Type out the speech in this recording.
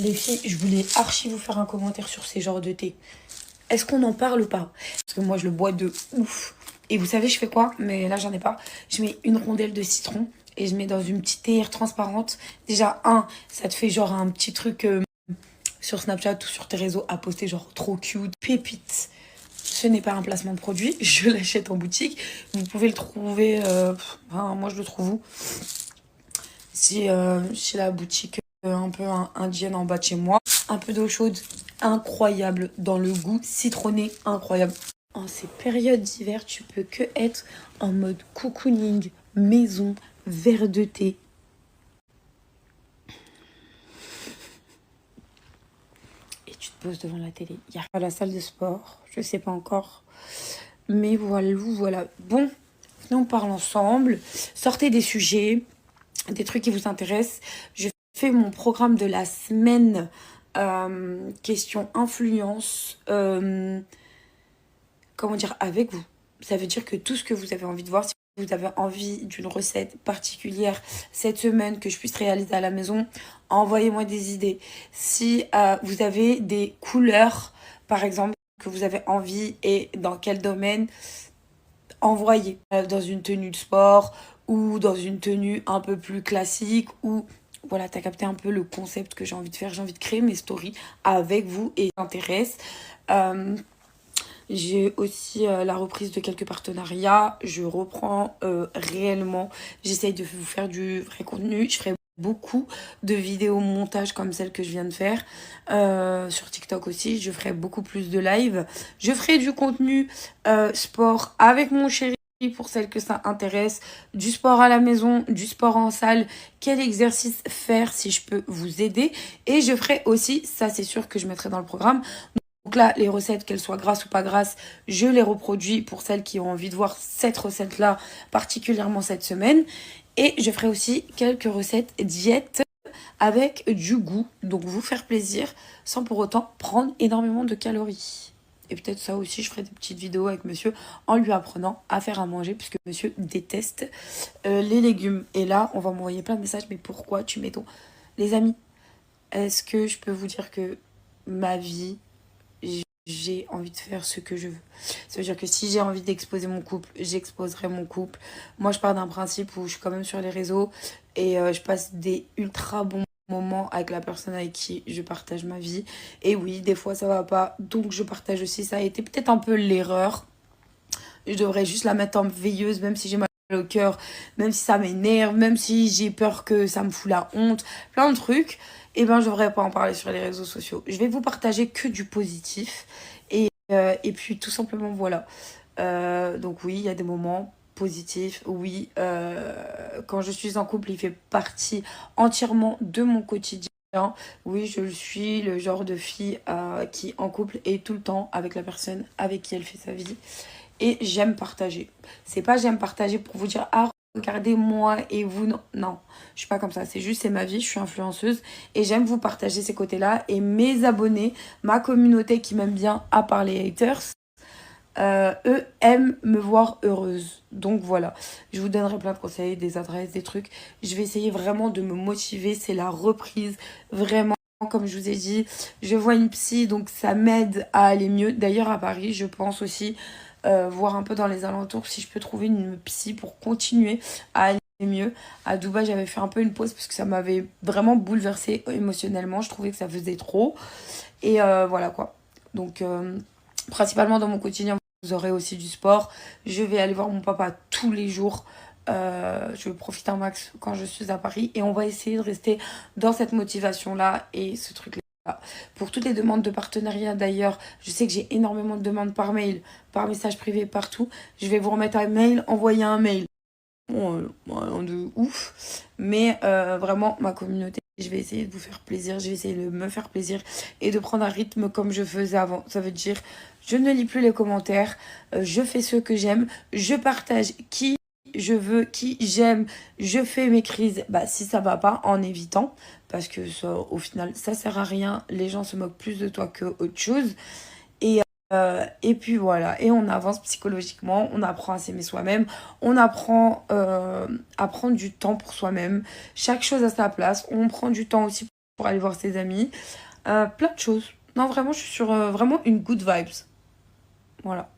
Les filles, je voulais archi vous faire un commentaire sur ces genres de thé. Est-ce qu'on en parle ou pas? Parce que moi, je le bois de ouf. Et vous savez, je fais quoi? Mais là, j'en ai pas. Je mets une rondelle de citron et je mets dans une petite théière transparente. Déjà, ça te fait genre un petit truc sur Snapchat ou sur tes réseaux à poster genre trop cute. Pépite. Ce n'est pas un placement de produit. Je l'achète en boutique. Vous pouvez le trouver... moi, je le trouve où? Si, chez la boutique un peu indienne en bas de chez moi. Un peu d'eau chaude, incroyable. Dans le goût citronné, incroyable. En ces périodes d'hiver, tu peux que être en mode cocooning, maison, verre de thé. Et tu te poses devant la télé. Il y a pas la salle de sport, je sais pas encore. Mais voilà. Bon, on parle ensemble. Sortez des sujets, des trucs qui vous intéressent. Je fais mon programme de la semaine. Question influence. Comment dire, avec vous. Ça veut dire que tout ce que vous avez envie de voir, si vous avez envie d'une recette particulière cette semaine que je puisse réaliser à la maison, envoyez-moi des idées. Si vous avez des couleurs, par exemple, que vous avez envie et dans quel domaine, envoyez. Dans une tenue de sport ou dans une tenue un peu plus classique ou... Voilà, t'as capté un peu le concept que j'ai envie de faire. J'ai envie de créer mes stories avec vous et ça m'intéresse. J'ai aussi la reprise de quelques partenariats. Je reprends réellement. J'essaye de vous faire du vrai contenu. Je ferai beaucoup de vidéos montage comme celle que je viens de faire. Sur TikTok aussi, je ferai beaucoup plus de live. Je ferai du contenu sport avec mon chéri pour celles que ça intéresse. Du sport à la maison, du sport en salle. Quel exercice faire si je peux vous aider. Et je ferai aussi, ça c'est sûr que je mettrai dans le programme, donc là, les recettes, qu'elles soient grasses ou pas grasses, je les reproduis pour celles qui ont envie de voir cette recette-là, particulièrement cette semaine. Et je ferai aussi quelques recettes diète avec du goût. Donc vous faire plaisir sans pour autant prendre énormément de calories. Et peut-être ça aussi, je ferai des petites vidéos avec monsieur en lui apprenant à faire à manger puisque monsieur déteste les légumes. Et là, on va m'envoyer plein de messages. Mais pourquoi tu mets ton... Les amis, est-ce que je peux vous dire que ma vie... j'ai envie de faire ce que je veux. Ça veut dire que si j'ai envie d'exposer mon couple, j'exposerai mon couple. Moi, je pars d'un principe où je suis quand même sur les réseaux et je passe des ultra bons moments avec la personne avec qui je partage ma vie. Et oui, des fois, ça va pas. Donc, je partage aussi. Ça a été peut-être un peu l'erreur. Je devrais juste la mettre en veilleuse, même si j'ai mal au cœur, même si ça m'énerve, même si j'ai peur que ça me fout la honte. Plein de trucs. Et ben, je devrais pas en parler sur les réseaux sociaux. Je vais vous partager que du positif. Et puis, tout simplement, voilà. Donc oui, il y a des moments positifs. Oui, quand je suis en couple, il fait partie entièrement de mon quotidien. Oui, je suis le genre de fille qui, en couple, est tout le temps avec la personne avec qui elle fait sa vie. Et j'aime partager. C'est pas j'aime partager pour vous dire, ah, regardez moi et vous. Non, non, je suis pas comme ça. C'est juste, c'est ma vie, je suis influenceuse. Et j'aime vous partager ces côtés-là. Et mes abonnés, ma communauté qui m'aime bien, à part les haters, eux aiment me voir heureuse. Donc voilà, je vous donnerai plein de conseils, des adresses, des trucs. Je vais essayer vraiment de me motiver. C'est la reprise, vraiment. Comme je vous ai dit, je vois une psy, donc ça m'aide à aller mieux. D'ailleurs, à Paris, je pense aussi voir un peu dans les alentours si je peux trouver une psy pour continuer à aller mieux. À Dubaï, j'avais fait un peu une pause parce que ça m'avait vraiment bouleversée émotionnellement. Je trouvais que ça faisait trop. Et voilà quoi. Donc, principalement dans mon quotidien, vous aurez aussi du sport. Je vais aller voir mon papa tous les jours. Je profite un max quand je suis à Paris. Et on va essayer de rester dans cette motivation-là et ce truc-là. Pour toutes les demandes de partenariat d'ailleurs, je sais que j'ai énormément de demandes par mail, par message privé, partout. Je vais vous remettre un mail, envoyer un mail. Bon, rien de ouf. Mais vraiment, ma communauté, je vais essayer de vous faire plaisir. Je vais essayer de me faire plaisir et de prendre un rythme comme je faisais avant. Ça veut dire, je ne lis plus les commentaires. Je fais ce que j'aime. Je partage qui je veux, qui j'aime. Je fais mes crises. Bah, si ça va pas, en évitant. Parce que ça, au final, ça sert à rien. Les gens se moquent plus de toi que autre chose. Et Et puis voilà, et on avance psychologiquement, on apprend à s'aimer soi-même, on apprend à prendre du temps pour soi-même, chaque chose à sa place, on prend du temps aussi pour aller voir ses amis, plein de choses. Non, vraiment, je suis sur vraiment une good vibes. Voilà.